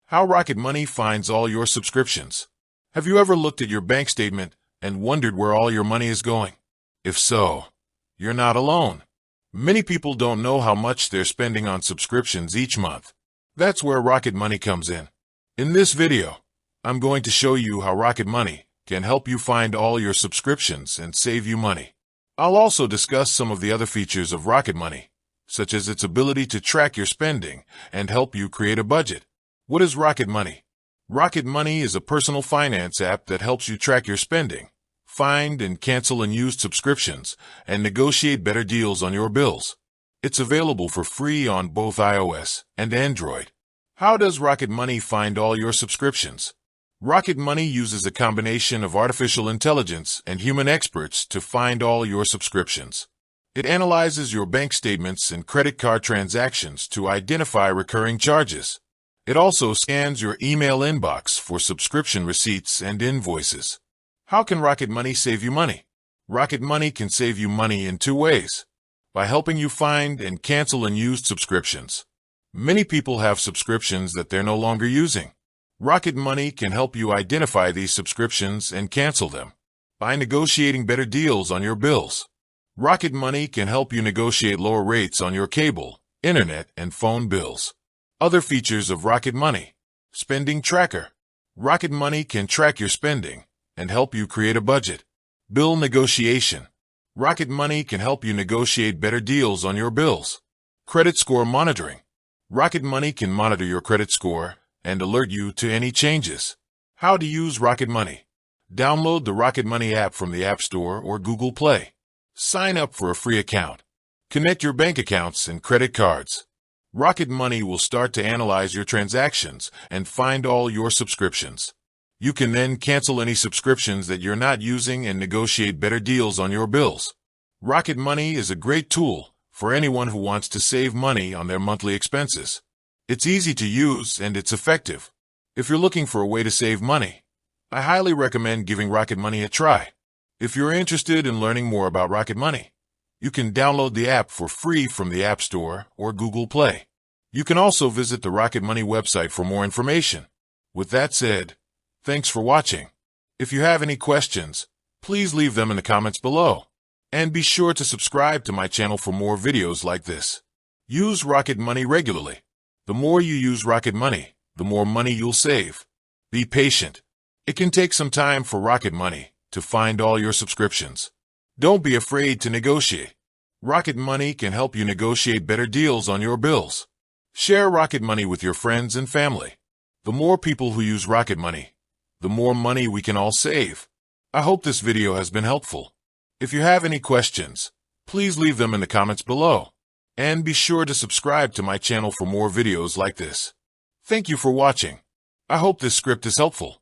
How Rocket Money finds all your subscriptions. Have you ever looked at your bank statement and wondered where all your money is going? If so, you're not alone. Many people don't know how much they're spending on subscriptions each month. That's where Rocket Money comes in. In this video, I'm going to show you how Rocket Money can help you find all your subscriptions and save you money. I'll also discuss some of the other features of Rocket Money, such as its ability to track your spending and help you create a budget. What is Rocket Money? Rocket Money is a personal finance app that helps you track your spending, find and cancel unused subscriptions, and negotiate better deals on your bills. It's available for free on both iOS and Android. How does Rocket Money find all your subscriptions? Rocket Money uses a combination of artificial intelligence and human experts to find all your subscriptions. It analyzes your bank statements and credit card transactions to identify recurring charges. It also scans your email inbox for subscription receipts and invoices. How can Rocket Money save you money? Rocket Money can save you money in two ways: by helping you find and cancel unused subscriptions. Many people have subscriptions that they're no longer using. Rocket Money can help you identify these subscriptions and cancel them by negotiating better deals on your bills. Rocket Money can help you negotiate lower rates on your cable, internet, and phone bills. Other features of Rocket Money. Spending Tracker. Rocket Money can track your spending and help you create a budget. Bill negotiation. Rocket Money can help you negotiate better deals on your bills. Credit score monitoring. Rocket Money can monitor your credit score and alert you to any changes. How to use Rocket Money. Download the Rocket Money app from the App Store or Google Play. Sign up for a free account. Connect your bank accounts and credit cards. Rocket Money will start to analyze your transactions and find all your subscriptions. You can then cancel any subscriptions that you're not using and negotiate better deals on your bills. Rocket Money is a great tool for anyone who wants to save money on their monthly expenses. It's easy to use and it's effective. If you're looking for a way to save money, I highly recommend giving Rocket Money a try. If you're interested in learning more about Rocket Money, you can download the app for free from the App Store or Google Play. You can also visit the Rocket Money website for more information. With that said, thanks for watching. If you have any questions, please leave them in the comments below. And be sure to subscribe to my channel for more videos like this. Use Rocket Money regularly. The more you use Rocket Money, the more money you'll save. Be patient. It can take some time for Rocket Money to find all your subscriptions. Don't be afraid to negotiate. Rocket Money can help you negotiate better deals on your bills. Share Rocket Money with your friends and family. The more people who use Rocket Money, the more money we can all save. I hope this video has been helpful. If you have any questions, please leave them in the comments below. And be sure to subscribe to my channel for more videos like this. Thank you for watching. I hope this script is helpful.